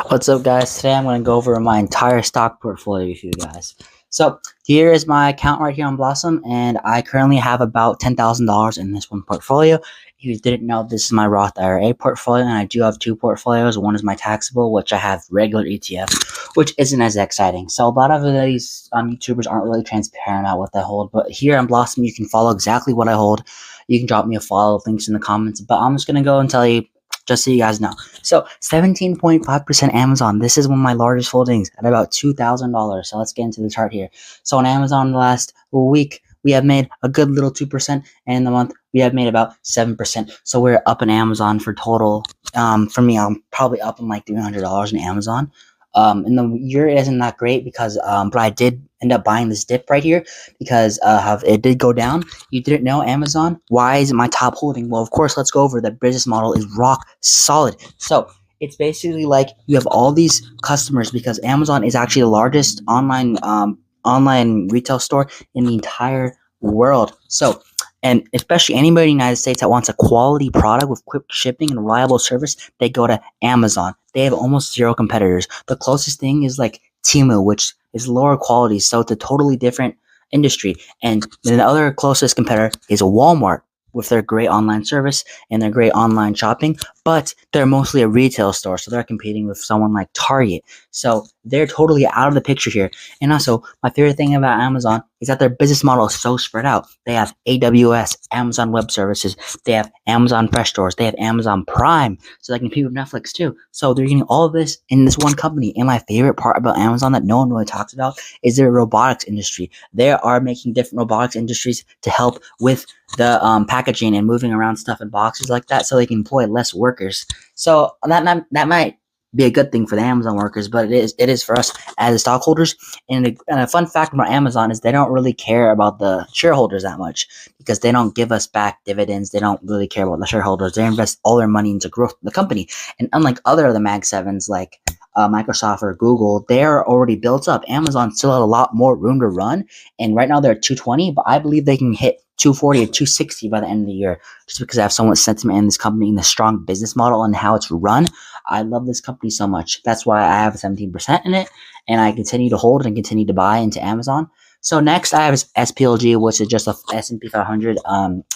What's up, guys? Today I'm going to go over my entire stock portfolio with you guys. So here is my account right here on Blossom, and I currently have about $10,000 in this one portfolio. If you didn't know, this is my Roth IRA portfolio, and I do have two portfolios. One is my taxable, which I have regular ETF, which isn't as exciting. So a lot of these YouTubers aren't really transparent about what they hold, but here on Blossom, you can follow exactly what I hold. You can drop me a follow, links in the comments, but I'm just going to go and tell you, just so you guys know. So 17.5% Amazon. This is one of my largest holdings at about $2,000. So let's get into the chart here. So on Amazon the last week, we have made a good little 2%, and in the month we have made about 7%. So we're up in Amazon for total. For me, I'm probably up in like $300 in Amazon. In the year it isn't that great because but I did end up buying this dip right here because it did go down. You didn't know Amazon? Why is it my top holding? Well, of course, let's go over the business model is rock solid. So it's basically like you have all these customers because Amazon is actually the largest online retail store in the entire world. So, and especially anybody in the United States that wants a quality product with quick shipping and reliable service, they go to Amazon. They have almost zero competitors. The closest thing is like Temu, which is lower quality, so it's a totally different industry. And the other closest competitor is Walmart with their great online service and their great online shopping, but they're mostly a retail store, so they're competing with someone like Target. So they're totally out of the picture here. And also, my favorite thing about Amazon is that their business model is so spread out. They have AWS, Amazon Web Services, they have Amazon Fresh Stores, they have Amazon Prime, so they can compete with Netflix too. So they're getting all of this in this one company. And my favorite part about Amazon that no one really talks about is their robotics industry. They are making different robotics industries to help with the packaging and moving around stuff in boxes like that, so they can employ less workers. So that might be a good thing for the Amazon workers, but it is for us as the stockholders. And a fun fact about Amazon is they don't really care about the shareholders that much because they don't give us back dividends. They don't really care about the shareholders. They invest all their money into growth of the company. And unlike other of the Mag 7s like Microsoft or Google, they're already built up. Amazon still has a lot more room to run, and right now they're at 220, but I believe they can hit 240 or 260 by the end of the year, just because I have so much sentiment in this company and the strong business model and how it's run. I love this company so much. That's why I have 17% in it, and I continue to hold and continue to buy into Amazon. So next I have SPLG, which is just a S&P 500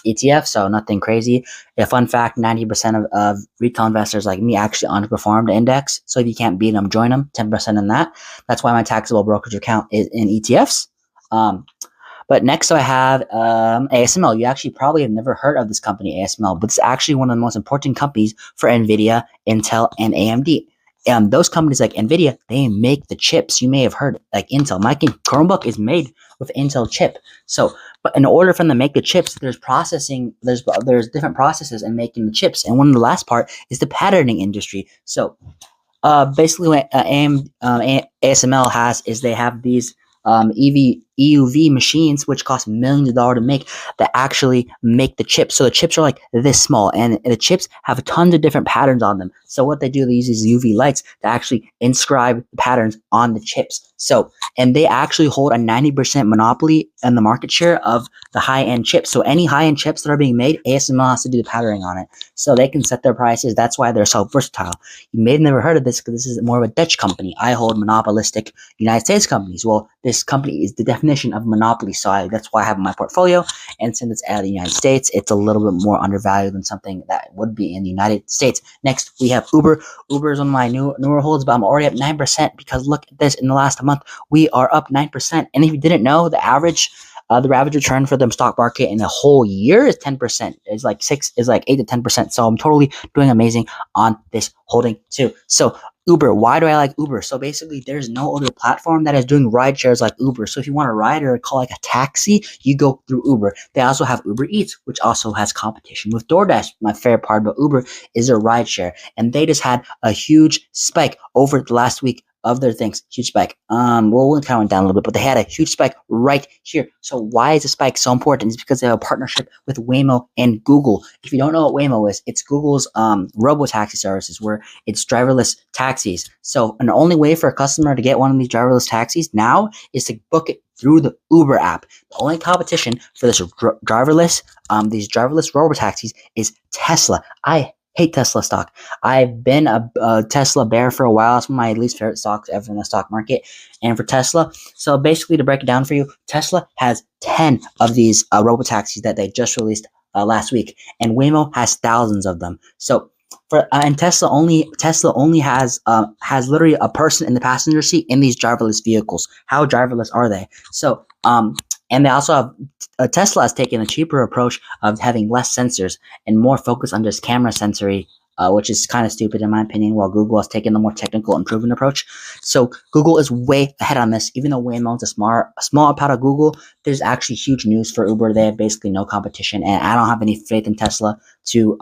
ETF, so nothing crazy. A fun fact, 90% of retail investors like me actually underperformed the index. So if you can't beat them, join them, 10% in that. That's why my taxable brokerage account is in ETFs. But next I have ASML. You actually probably have never heard of this company, ASML, but it's actually one of the most important companies for NVIDIA, Intel, and AMD. Those companies like NVIDIA, they make the chips. You may have heard, like Intel. My Chromebook is made with Intel chip. So, but in order for them to make the chips, there's processing. There's different processes in making the chips, and one of the last part is the patterning industry. So, basically, what ASML has is they have these EUV machines, which cost millions of dollars to make, that actually make the chips. So the chips are like this small, and the chips have tons of different patterns on them. So what they do, they use these UV lights to actually inscribe patterns on the chips. So, and they actually hold a 90% monopoly in the market share of the high-end chips. So any high-end chips that are being made, ASML has to do the patterning on it. So they can set their prices. That's why they're so versatile. You may have never heard of this because this is more of a Dutch company. I hold monopolistic United States companies. Well, this company is the definition of monopoly, so that's why I have in my portfolio. And since it's out of the United States, it's a little bit more undervalued than something that would be in the United States. Next, we have Uber. Uber is one of my newer holds, but I'm already up 9% because look at this. In the last month, we are up 9%. And if you didn't know, the average return for the stock market in a whole year is 10%. It's like 8 to 10%. So I'm totally doing amazing on this holding too. So Uber, why do I like Uber? So basically, there's no other platform that is doing ride shares like Uber. So if you want to ride or call like a taxi, you go through Uber. They also have Uber Eats, which also has competition with DoorDash. My favorite part about Uber is their ride share, and they just had a huge spike over the last week of their things. Huge spike. We'll kind of went down a little bit, but they had a huge spike right here. So why is the spike so important? It's because they have a partnership with Waymo and Google. If you don't know what Waymo is, it's Google's Robotaxi services, where it's driverless taxis. So an only way for a customer to get one of these driverless taxis now is to book it through the Uber app. The only competition for this these driverless robotaxis is Tesla. I Hate Tesla stock. I've been a Tesla bear for a while. It's one of my least favorite stocks ever in the stock market. And for Tesla, so basically to break it down for you, Tesla has 10 of these Robotaxis that they just released last week, and Waymo has thousands of them. So for and Tesla only has literally a person in the passenger seat in these driverless vehicles. How driverless are they? So and they also have Tesla has taken a cheaper approach of having less sensors and more focus on just camera sensory, which is kind of stupid in my opinion, while Google has taken the more technical and proven approach. So Google is way ahead on this. Even though Waymo is a small part of Google, there's actually huge news for Uber. They have basically no competition, and I don't have any faith in Tesla to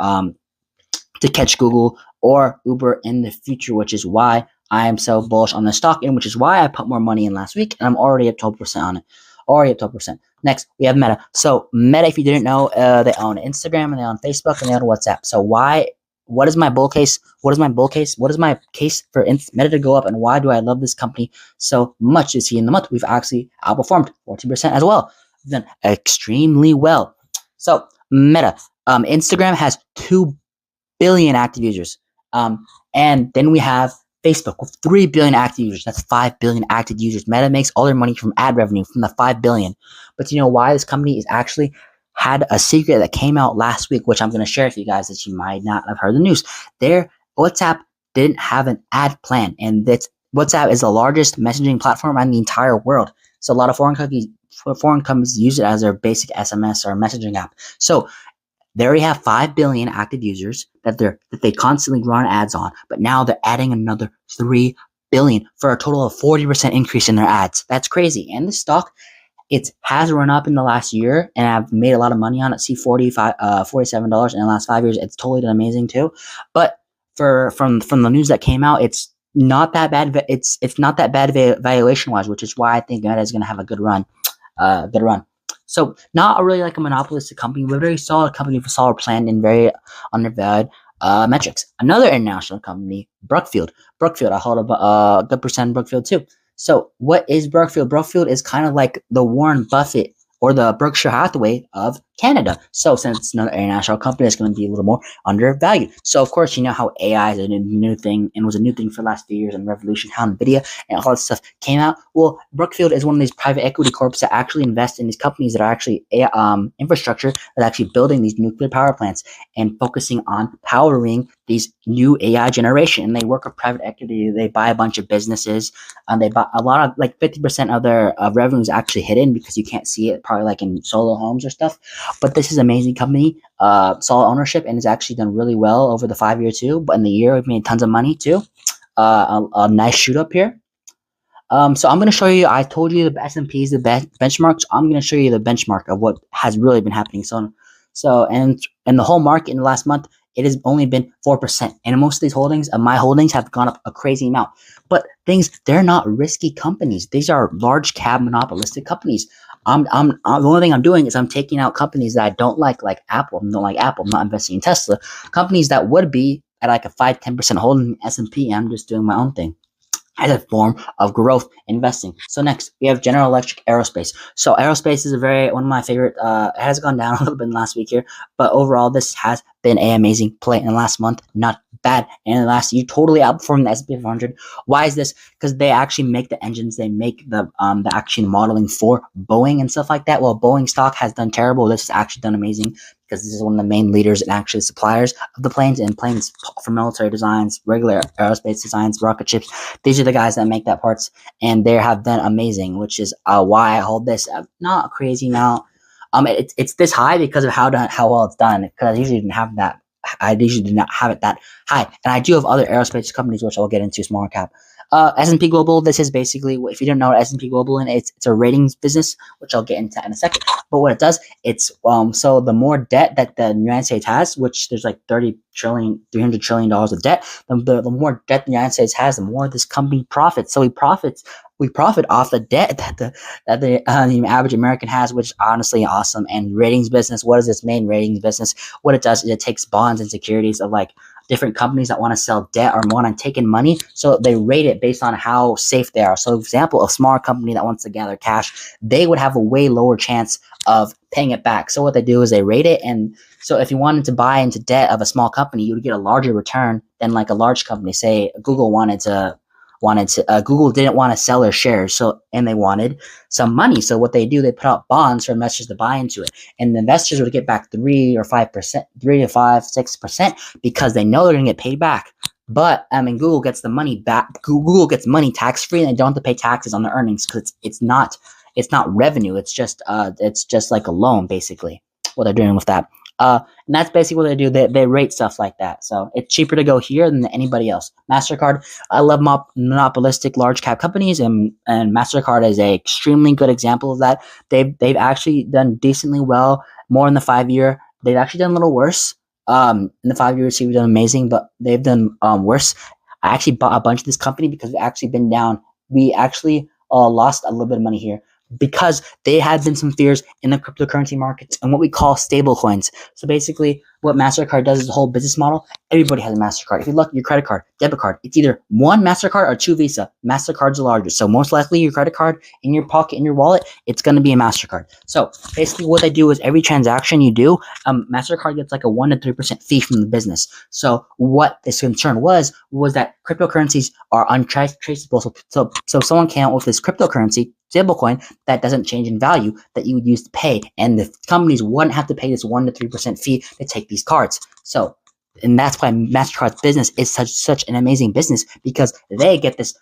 catch Google or Uber in the future, which is why I am so bullish on the stock, and which is why I put more money in last week, and I'm already at 12% on it. Already at 12%. Next, we have Meta. So Meta, if you didn't know, they own Instagram and they own Facebook and they own WhatsApp. So what is my bull case? What is my bull case? What is my case for Meta to go up, and why do I love this company so much? You see, in the month, we've actually outperformed 14% as well. We've done extremely well. So Meta, Instagram has 2 billion active users. And then we have Facebook with 3 billion active users. That's 5 billion active users. Meta makes all their money from ad revenue from the 5 billion. But you know why this company is actually had a secret that came out last week, which I'm going to share with you guys that you might not have heard the news. Their WhatsApp didn't have an ad plan, and WhatsApp is the largest messaging platform in the entire world. So a lot of foreign companies use it as their basic SMS or messaging app. So they already have 5 billion active users that they constantly run ads on, but now they're adding another 3 billion for a total of 40% increase in their ads. That's crazy. And the stock, it has run up in the last year, and I've made a lot of money on it. See, $47 in the last 5 years. It's totally done amazing too. But from the news that came out, it's not that bad. It's not that bad valuation wise, which is why I think Meta is going to have a good run. So not really like a monopolistic company, but a very solid company with a solid plan and very undervalued metrics. Another international company, Brookfield. I hold a good percent in Brookfield too. So what is Brookfield? Brookfield is kind of like the Warren Buffett or the Berkshire Hathaway of Canada. So since it's another international company, it's going to be a little more undervalued. So of course, you know how AI is a new thing and was a new thing for the last few years, and revolution, how NVIDIA and all that stuff came out. Well, Brookfield is one of these private equity corps that actually invest in these companies that are actually infrastructure, that are actually building these nuclear power plants and focusing on powering these new AI generation. And they work with private equity. They buy a bunch of businesses, and they buy a lot of, like 50% of their revenue is actually hidden because you can't see it, probably like in solo homes or stuff. But this is an amazing company, solid ownership, and it's actually done really well over the 5 year too. But in the year, we've made tons of money too. A nice shoot up here. So I'm going to show you, I told you the S&P is the benchmark. So I'm going to show you the benchmark of what has really been happening. And the whole market in the last month, it has only been 4%. And most of these holdings, my holdings, have gone up a crazy amount. But they're not risky companies. These are large cap monopolistic companies. The only thing I'm doing is I'm taking out companies that I don't like Apple. I don't like Apple. I'm not investing in Tesla. Companies that would be at like a 5-10% holding in S&P. I'm just doing my own thing as a form of growth investing. So next, we have General Electric Aerospace. So Aerospace is one of my favorite. It has gone down a little bit in the last week here, but overall, this has been an amazing play in the last month. Not bad. And in the last year, totally outperformed the S&P 500. Why is this? Because they actually make the engines. They make the actual modeling for Boeing and stuff like that. Well, Boeing stock has done terrible. This has actually done amazing, because this is one of the main leaders and actually suppliers of the planes, and planes for military designs, regular aerospace designs, rocket ships. These are the guys that make that parts, and they have done amazing, which is why I hold this. Not crazy now. It's this high because of how well it's done, because I usually didn't have that. I usually did not have it that high, and I do have other aerospace companies, which I'll get into, smaller cap. S&P Global, this is basically, if you don't know what S&P Global is, it's a ratings business, which I'll get into in a second. But what it does, it's so the more debt that the United States has, which there's like $300 trillion of debt, the more debt the United States has, the more this company profits. So we profit off the debt that the average American has, which is honestly awesome. And ratings business, what is this main ratings business? What it does is it takes bonds and securities of like different companies that want to sell debt or want to take in money. So they rate it based on how safe they are. So, for example, a smaller company that wants to gather cash, they would have a way lower chance of paying it back. So what they do is they rate it, and so if you wanted to buy into debt of a small company, you would get a larger return than like a large company. Say Google Google didn't want to sell their shares, and they wanted some money. So what they do, they put out bonds for investors to buy into it, and the investors would get back 3 to 5, 6%, because they know they're going to get paid back. But Google gets the money back. Google gets money tax free, and they don't have to pay taxes on the earnings because it's not revenue. It's just like a loan, basically. What they're doing with that. And that's basically what they do. They rate stuff like that. So it's cheaper to go here than anybody else. MasterCard, I love monopolistic large cap companies, and MasterCard is a extremely good example of that. They've actually done decently well. More in the 5-year, they've actually done a little worse. In the 5 years, we've done amazing, but they've done worse. I actually bought a bunch of this company because we've actually been down. We actually lost a little bit of money here, because there had been some fears in the cryptocurrency markets and what we call stable coins. So basically, what MasterCard does is the whole business model. Everybody has a MasterCard. If you look at your credit card, debit card, it's either one MasterCard or two Visa. MasterCard's the largest. So most likely your credit card in your pocket, in your wallet, it's going to be a MasterCard. So basically what they do is every transaction you do, MasterCard gets like a 1 to 3% fee from the business. So what this concern was that cryptocurrencies are untraceable. So someone came out with this cryptocurrency, stablecoin, that doesn't change in value that you would use to pay. And the companies wouldn't have to pay this 1 to 3% fee to take these cards. So, and that's why MasterCard's business is such an amazing business, because they get this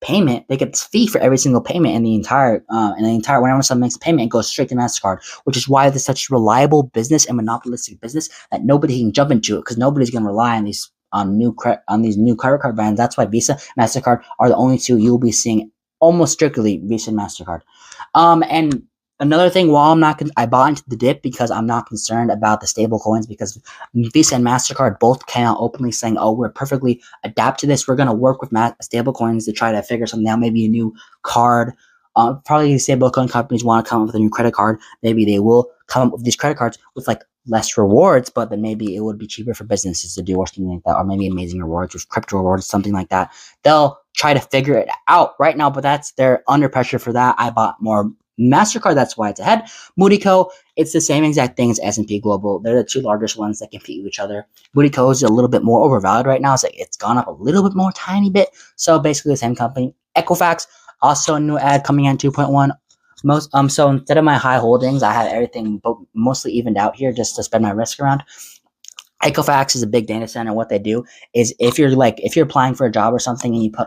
payment, they get this fee for every single payment in the entire whenever someone makes a payment, it goes straight to MasterCard, which is why there's such a reliable business and monopolistic business that nobody can jump into it, because nobody's going to rely on these these new credit card brands. That's why Visa, MasterCard are the only two you'll be seeing almost strictly Visa and MasterCard. And another thing, while I bought into the dip because I'm not concerned about the stable coins, because Visa and MasterCard both came out openly saying, oh, we're perfectly adapt to this. We're going to work with stable coins to try to figure something out, maybe a new card. Probably stablecoin companies want to come up with a new credit card. Maybe they will come up with these credit cards with like less rewards, but then maybe it would be cheaper for businesses to do or something like that, or maybe amazing rewards with crypto rewards, something like that. They'll try to figure it out right now, but they're under pressure for that. I bought more MasterCard, that's why it's ahead. Moody Co, it's the same exact thing as S&P Global. They're the two largest ones that compete with each other. Moody Co is a little bit more overvalued right now. It's gone up a little bit more, tiny bit. So basically the same company. Equifax, also a new ad coming in 2.1. So instead of my high holdings, I have everything mostly evened out here just to spread my risk around. Equifax is a big data center. What they do is if you're applying for a job or something and you put,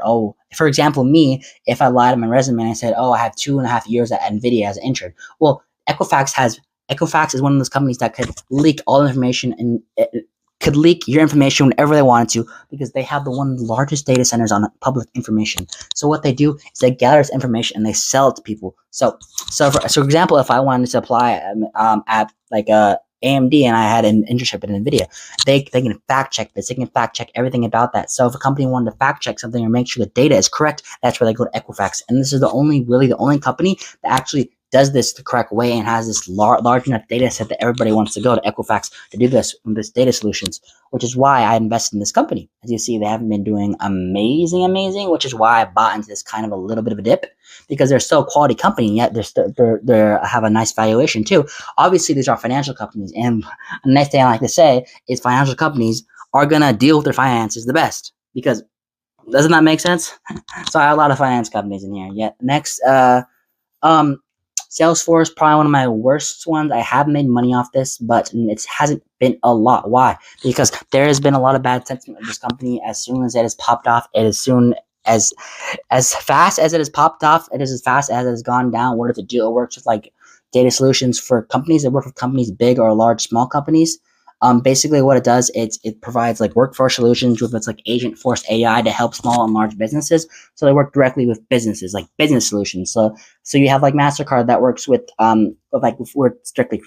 for example, me, if I lied on my resume and I said, I have 2.5 years at NVIDIA as an intern. Well, Equifax is one of those companies that could leak all the information, and it could leak your information whenever they wanted to, because they have one of the largest data centers on public information. So what they do is they gather this information and they sell it to people. So for example, if I wanted to apply at like AMD and I had an internship at NVIDIA, they can fact check this. They can fact check everything about that. So if a company wanted to fact check something or make sure the data is correct, that's where they go to Equifax. And this is the only company that actually does this the correct way and has this large enough data set that everybody wants to go to Equifax to do this data solutions, which is why I invested in this company. As you see, they haven't been doing amazing, which is why I bought into this kind of a little bit of a dip, because they're still a quality company, and yet they have a nice valuation too. Obviously, these are financial companies, and a nice thing I like to say is financial companies are going to deal with their finances the best, because doesn't that make sense? So I have a lot of finance companies in here. Yeah. Next, Salesforce, probably one of my worst ones. I have made money off this, but it hasn't been a lot. Why? Because there has been a lot of bad sentiment of this company. As soon as it has popped off, as fast as it has popped off, it is as fast as it has gone down. What does it do? It works with like data solutions for companies that work with companies, big or large, small companies. Basically what it does, it provides like workforce solutions with its like agent force AI to help small and large businesses. So they work directly with businesses, like business solutions. So you have like MasterCard that works with we're strictly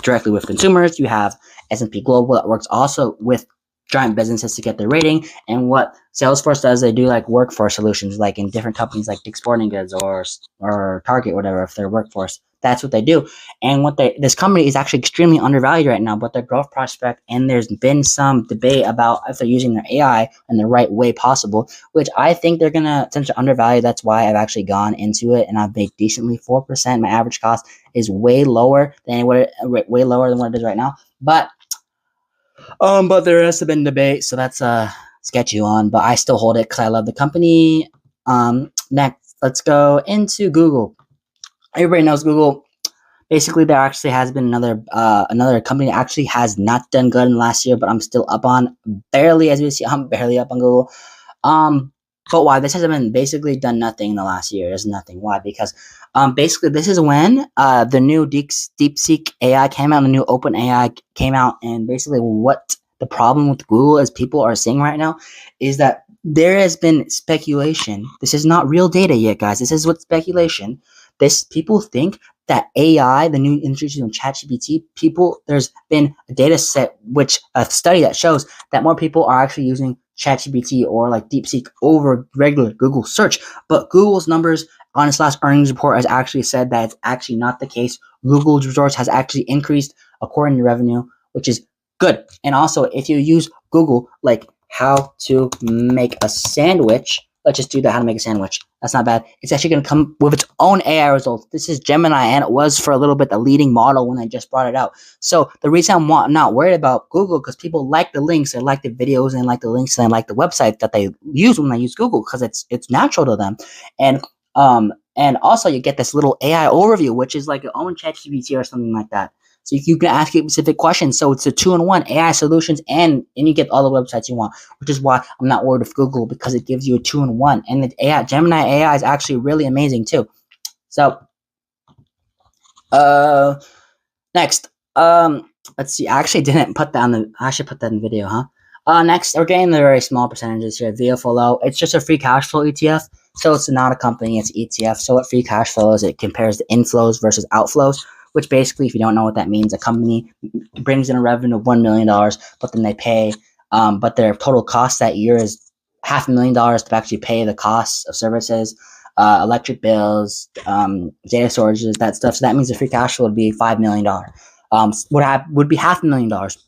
directly with consumers. You have S&P Global that works also with giant businesses to get their rating. And what Salesforce does, they do like workforce solutions, like in different companies like Dick's Sporting Goods or Target, whatever, if they're workforce. That's what they do. And this company is actually extremely undervalued right now, but their growth prospect, and there's been some debate about if they're using their AI in the right way possible, which I think they're going to essentially undervalue. That's why I've actually gone into it, and I've made decently 4%. My average cost is way lower than what it is right now. But there has been debate, so that's sketchy one. But I still hold it because I love the company. Next, let's go into Google. Everybody knows Google. Basically, there actually has been another company that actually has not done good in the last year, but I'm still up on barely, as you see, I'm barely up on Google. But why? This hasn't been basically done nothing in the last year. There's nothing. Why? Because basically this is when the new DeepSeek AI came out, the new Open AI came out, and basically what the problem with Google, as people are saying right now, is that there has been speculation. This is not real data yet, guys. This is what speculation. People think that AI, the new introduction of ChatGPT, there's been a data set, a study that shows that more people are actually using ChatGPT or like DeepSeek over regular Google search. But Google's numbers on its last earnings report has actually said that it's actually not the case. Google's resource has actually increased according to revenue, which is good. And also, if you use Google, like how to make a sandwich, let's just do that, how to make a sandwich. That's not bad. It's actually going to come with its own AI results. This is Gemini, and it was for a little bit the leading model when I just brought it out. So the reason I'm not worried about Google, because people like the links, they like the videos, and like the links, and like the website that they use when they use Google, because it's natural to them. And also you get this little AI overview, which is like your own ChatGPT or something like that. So you can ask it specific questions. So it's a 2-in-1 AI solutions, and you get all the websites you want, which is why I'm not worried with Google, because it gives you a 2-in-1. And the Gemini AI is actually really amazing too. So next, let's see. I actually didn't put that I should put that in the video, huh? Next, we're getting the very small percentages here. VFLO, it's just a free cash flow ETF. So it's not a company, it's ETF. So what free cash flow is, it compares the inflows versus outflows, which basically, if you don't know what that means, a company brings in a revenue of $1 million, but then they pay, but their total cost that year is $500,000 to actually pay the costs of services, electric bills, data storages, that stuff. So that means the free cash flow would be $5 million. Would be $500,000.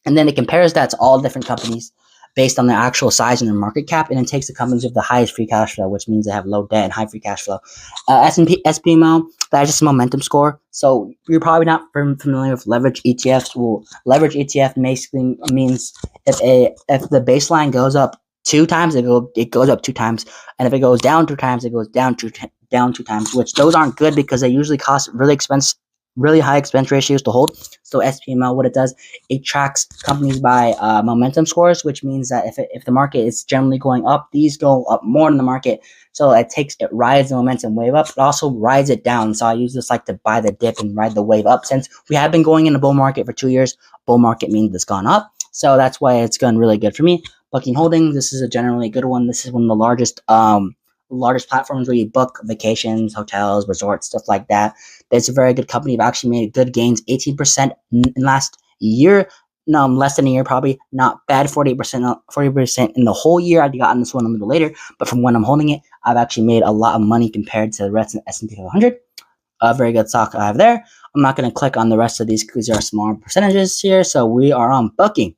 And then it compares that to all different companies based on their actual size and their market cap, and it takes the companies with the highest free cash flow, which means they have low debt and high free cash flow. SPMO, that's just a momentum score. So you're probably not familiar with leverage ETFs. Well, leverage ETF basically means if the baseline goes up 2 times, it goes up 2 times, and if it goes down 2 times, it goes down 2 times. Which those aren't good because they usually cost really high expense ratios to hold. So SPML, what it does, it tracks companies by momentum scores, which means that if the market is generally going up, these go up more than the market. So it rides the momentum wave up, but also rides it down. So I use this like to buy the dip and ride the wave up. Since we have been going in a bull market for 2 years, bull market means it's gone up. So that's why it's gone really good for me. Booking Holdings, this is a generally good one. This is one of the largest platforms where you book vacations, hotels, resorts, stuff like that. It's a very good company. I've actually made good gains, 18% in last year. No, less than a year, probably not bad. 40% in the whole year. I'd gotten this one a little later, but from when I'm holding it, I've actually made a lot of money compared to the rest of the S&P 500. A very good stock I have there. I'm not going to click on the rest of these because there are smaller percentages here. So we are on Booking.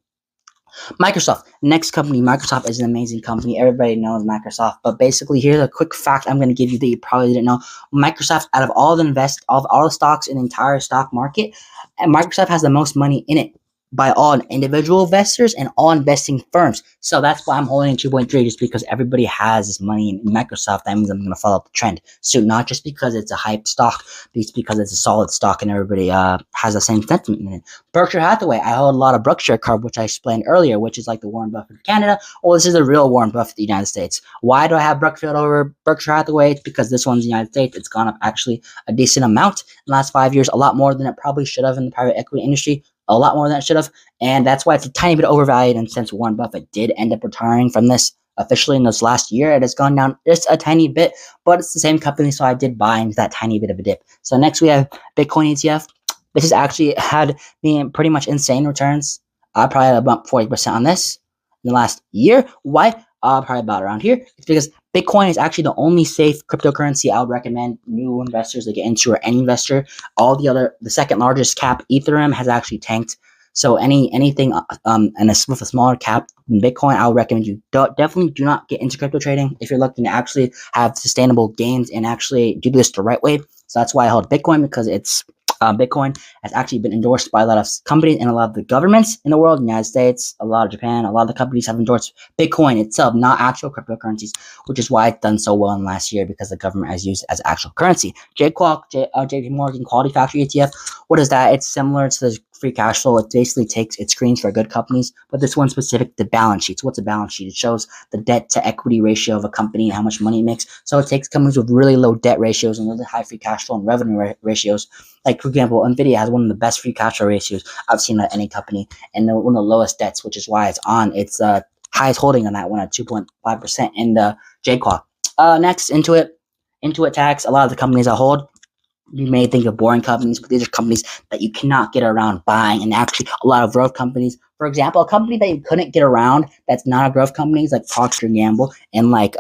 Microsoft, next company. Microsoft is an amazing company. Everybody knows Microsoft, but basically here's a quick fact I'm going to give you that you probably didn't know. Microsoft, out of all the stocks in the entire stock market, and Microsoft has the most money in it by all individual investors and all investing firms. So that's why I'm holding 2.3, just because everybody has this money in Microsoft. That means I'm going to follow the trend. So not just because it's a hype stock, but it's because it's a solid stock and everybody has the same sentiment in it. Berkshire Hathaway, I hold a lot of Berkshire card, which I explained earlier, which is like the Warren Buffett of Canada. Well, this is the real Warren Buffett of the United States. Why do I have Brookfield over Berkshire Hathaway? It's because this one's the United States. It's gone up actually a decent amount in the last 5 years, a lot more than it probably should have in the private equity industry. A lot more than it should have, and that's why it's a tiny bit overvalued. And since Warren Buffett did end up retiring from this officially in this last year, it has gone down just a tiny bit, but it's the same company, so I did buy into that tiny bit of a dip. So next we have Bitcoin ETF. This has actually had me pretty much insane returns. I probably had about 40% on this. in the last year. Why? Probably about around here. It's because Bitcoin is actually the only safe cryptocurrency I would recommend new investors to get into, or any investor. The second largest cap, Ethereum, has actually tanked. So anything with a smaller cap than Bitcoin, I would recommend you definitely do not get into crypto trading if you're looking to actually have sustainable gains and actually do this the right way. So that's why I hold Bitcoin, because it's Bitcoin has actually been endorsed by a lot of companies and a lot of the governments in the world, the United States, a lot of Japan, a lot of the companies have endorsed Bitcoin itself, not actual cryptocurrencies, which is why it's done so well in the last year, because the government has used it as actual currency. JP Morgan Quality Factor ETF, what is that? It's similar to the free cash flow. It basically it screens for good companies, but this one's specific to balance sheets. What's a balance sheet? It shows the debt to equity ratio of a company and how much money it makes. So it takes companies with really low debt ratios and really high free cash flow and revenue ratios. Like, for example, Nvidia has one of the best free cash flow ratios I've seen at any company, and one of the lowest debts, which is why it's on its highest holding on that one at 2.5% in the JQual. Next, Intuit Tax. A lot of the companies I hold, you may think of boring companies, but these are companies that you cannot get around buying, and actually a lot of growth companies. For example, a company that you couldn't get around that's not a growth company is like Procter & Gamble and like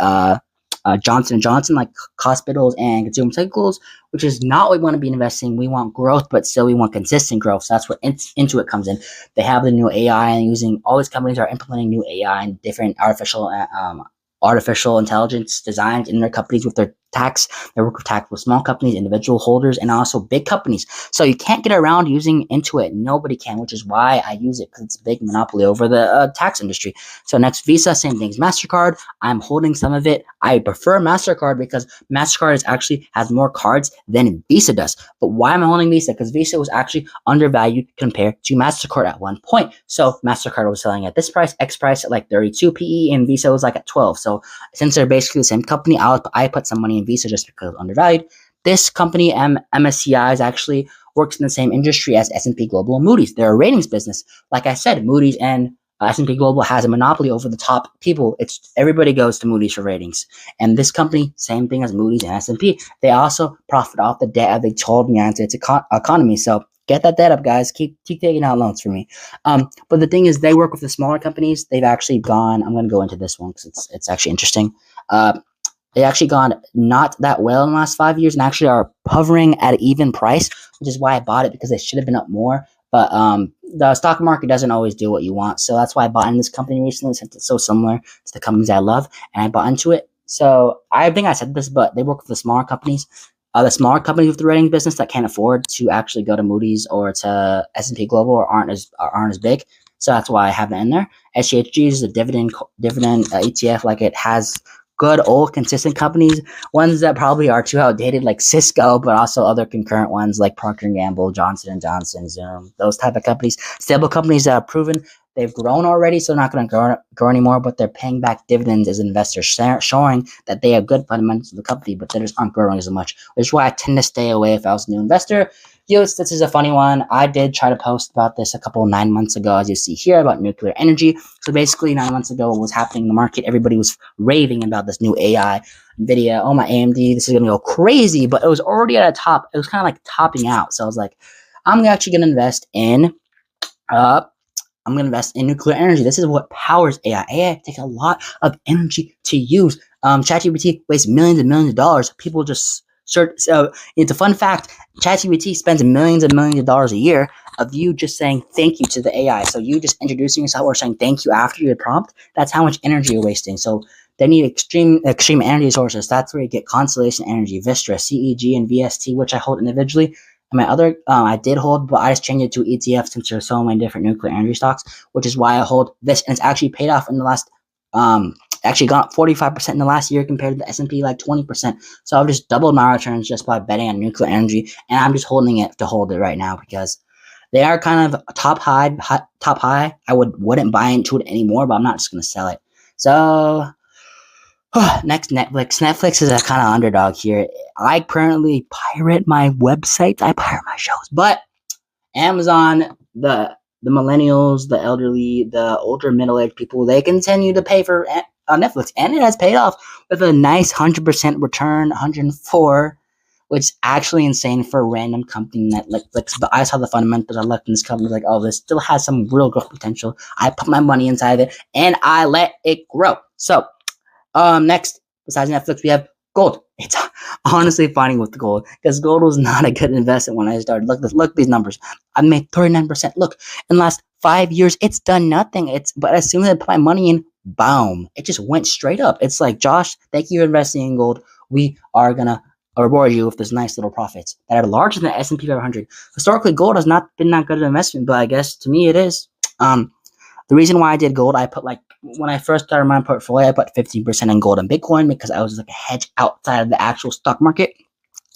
Johnson & Johnson, like hospitals and consumer cycles, which is not what we want to be investing. We want growth, but still we want consistent growth. So that's where Intuit comes in. They have the new AI, and using all these companies are implementing new AI and different artificial intelligence designs in their companies with their tax. They work with tax with small companies, individual holders, and also big companies. So you can't get around using Intuit. Nobody can, which is why I use it, because it's a big monopoly over the tax industry. So next, Visa, same things. MasterCard, I'm holding some of it. I prefer MasterCard because MasterCard actually has more cards than Visa does. But why am I holding Visa? Because Visa was actually undervalued compared to MasterCard at one point. So MasterCard was selling at this price, X price, at like 32 PE, and Visa was like at 12. So since they're basically the same company, I put some money in Visa just because it's undervalued. This company, MSCI, is actually works in the same industry as S&P Global and Moody's. They're a ratings business. Like I said, Moody's and S&P Global has a monopoly over the top people. Everybody goes to Moody's for ratings. And this company, same thing as Moody's and S&P. They also profit off the debt they hold in the United States economy. So get that debt up, guys. Keep taking out loans for me. But the thing is, they work with the smaller companies. They've actually gone. I'm going to go into this one because it's actually interesting. They actually gone not that well in the last 5 years, and actually are hovering at an even price, which is why I bought it, because they should have been up more. But the stock market doesn't always do what you want, so that's why I bought in this company recently, since it's so similar to the companies I love, and I bought into it. So I think I said this, but they work with the smaller companies. The smaller companies with the rating business that can't afford to actually go to Moody's or to S&P Global, or aren't as big. So that's why I have it in there. SGHG is a dividend ETF. Like, it has good old consistent companies, ones that probably are too outdated, like Cisco, but also other concurrent ones like Procter & Gamble, Johnson & Johnson, Zoom, those type of companies. Stable companies that have proven they've grown already, so not going to grow anymore, but they're paying back dividends as investors, showing that they have good fundamentals of the company, but they just aren't growing as much, which is why I tend to stay away if I was a new investor. This is a funny one. I did try to post about this a couple 9 months ago, as you see here, about nuclear energy. So basically, 9 months ago, what was happening in the market, everybody was raving about this new AI, NVIDIA, oh my AMD, this is going to go crazy, but it was already at a top. It was kind of like topping out. So I was like, I'm actually going to invest in nuclear energy. This is what powers AI. AI takes a lot of energy to use. ChatGPT wastes millions and millions of dollars. People just search. So it's a fun fact. ChatGPT spends millions and millions of dollars a year of you just saying thank you to the AI. So you just introducing yourself or saying thank you after your prompt. That's how much energy you're wasting. So they need extreme energy sources. That's where you get Constellation Energy, Vistra, CEG, and VST, which I hold individually. And my other, I did hold, but I just changed it to ETF since there's so many different nuclear energy stocks, which is why I hold this. And it's actually paid off in the last, actually gone up 45% in the last year compared to the S&P, like 20%. So I've just doubled my returns just by betting on nuclear energy. And I'm just holding it to hold it right now because they are kind of top high. I wouldn't buy into it anymore, but I'm not just going to sell it. So next, Netflix. Netflix is a kind of underdog here. I currently pirate my websites. I pirate my shows. But Amazon, the millennials, the elderly, the older middle-aged people, they continue to pay for Netflix. And it has paid off with a nice 100% return, 104 which is actually insane for a random company that like. But I saw the fundamentals. I looked in this company like, oh, this still has some real growth potential. I put my money inside of it and I let it grow. So, next, besides Netflix, we have gold. It's honestly funny with the gold because gold was not a good investment when I started. Look at these numbers. I made 39%. Look, in the last 5 years, it's done nothing. But as soon as I put my money in, boom, it just went straight up. It's like, Josh, thank you for investing in gold. We are gonna reward you with this nice little profits that are larger than the S&P 500. Historically, gold has not been that good of an investment, but I guess to me it is. The reason why I did gold, I put when I first started my portfolio, I put 15% in gold and Bitcoin because I was like a hedge outside of the actual stock market.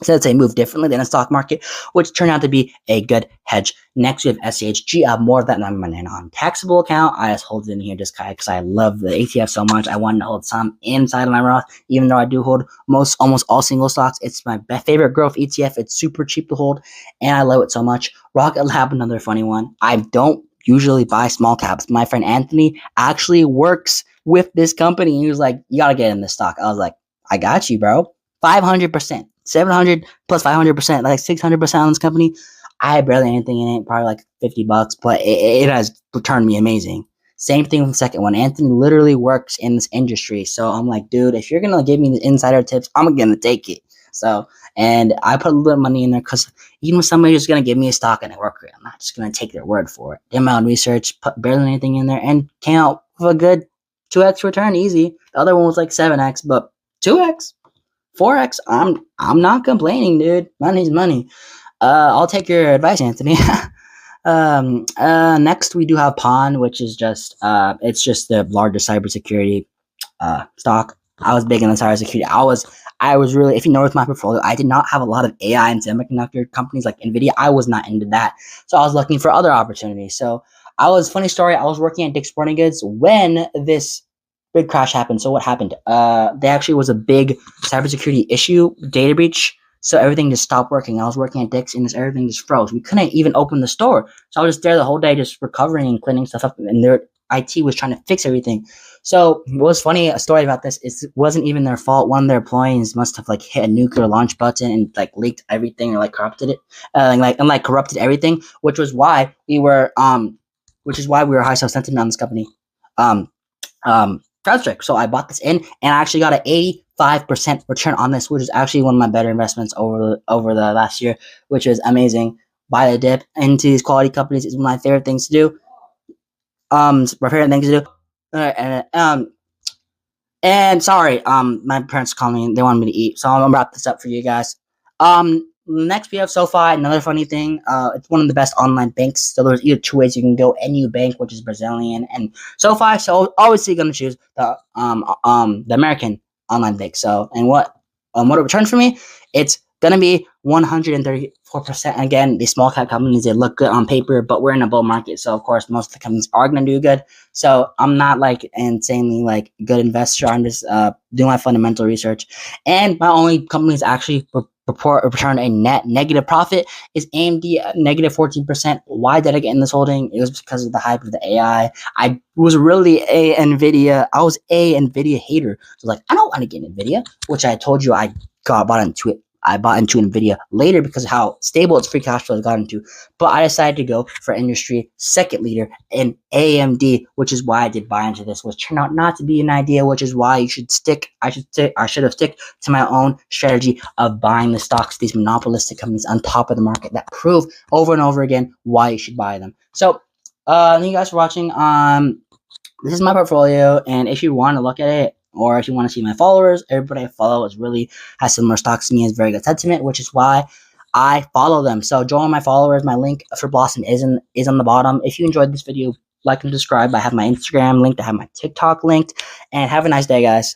So they move differently than the stock market, which turned out to be a good hedge. Next, we have SCHG. I have more of that in my non-taxable account. I just hold it in here just because I love the ETF so much. I wanted to hold some inside of my Roth, even though I do hold almost all single stocks. It's my favorite growth ETF. It's super cheap to hold, and I love it so much. Rocket Lab, another funny one. I don't usually buy small caps. My friend Anthony actually works with this company. He was like, you got to get in this stock. I was like, I got you, bro. 500%. 700 plus 500%, like 600% on this company. I had barely anything in it, probably like $50, but it has returned me amazing. Same thing with the second one. Anthony literally works in this industry. So I'm like, dude, if you're going to give me the insider tips, I'm going to take it. So, and I put a little money in there because even if somebody is going to give me a stock and I work with it, I'm not just going to take their word for it. Did my own research, put barely anything in there, and came out with a good 2x return, easy. The other one was like 7x, but 2x. 4x, I'm not complaining, dude. Money's money. I'll take your advice, Anthony. Next we do have Pawn, which is just it's just the largest cybersecurity stock. I was big in the cybersecurity. I was really, if you notice my portfolio, I did not have a lot of AI and semiconductor companies like Nvidia. I was not into that, so I was looking for other opportunities. So funny story. I was working at Dick's Sporting Goods when this big crash happened. So what happened? There actually was a big cybersecurity issue, data breach. So everything just stopped working. I was working at Dick's and everything just froze. We couldn't even open the store. So I was just there the whole day just recovering and cleaning stuff up. And their IT was trying to fix everything. So what was funny, a story about this, is it wasn't even their fault. One of their employees must have hit a nuclear launch button and leaked everything or corrupted it. And corrupted everything, which is why we were high sentiment on this company. CrowdStrike. So I bought this in and I actually got an 85% return on this, which is actually one of my better investments over the last year, which is amazing. Buy the dip into these quality companies is one of my favorite things to do. My favorite things to do. And sorry, my parents called me and they wanted me to eat, so I'm gonna wrap this up for you guys. Next we have SoFi. Another funny thing, it's one of the best online banks. So there's either two ways you can go: NU Bank, which is Brazilian, and SoFi. So obviously you're gonna choose the American online bank. So what it returned for me? It's gonna be 134%. Again, these small cap companies, they look good on paper, but we're in a bull market, so of course most of the companies are gonna do good. So I'm not insanely good investor. I'm just doing my fundamental research, and my only companies actually return a net negative profit is AMD at negative 14%. Why did I get in this holding? It was because of the hype of the AI. I was really a Nvidia hater. So I don't want to get Nvidia, which I told you I bought into it. I bought into Nvidia later because of how stable its free cash flow has gotten into. But I decided to go for industry second leader in AMD, which is why I did buy into this, which turned out not to be an idea, which is why I should have stick to my own strategy of buying the stocks, these monopolistic companies on top of the market that prove over and over again why you should buy them. So thank you guys for watching. This is my portfolio, and if you want to look at it, or if you want to see my followers, everybody I follow has similar stocks to me, has very good sentiment, which is why I follow them. So join my followers. My link for Blossom is on the bottom. If you enjoyed this video, like and subscribe. I have my Instagram linked. I have my TikTok linked. And have a nice day, guys.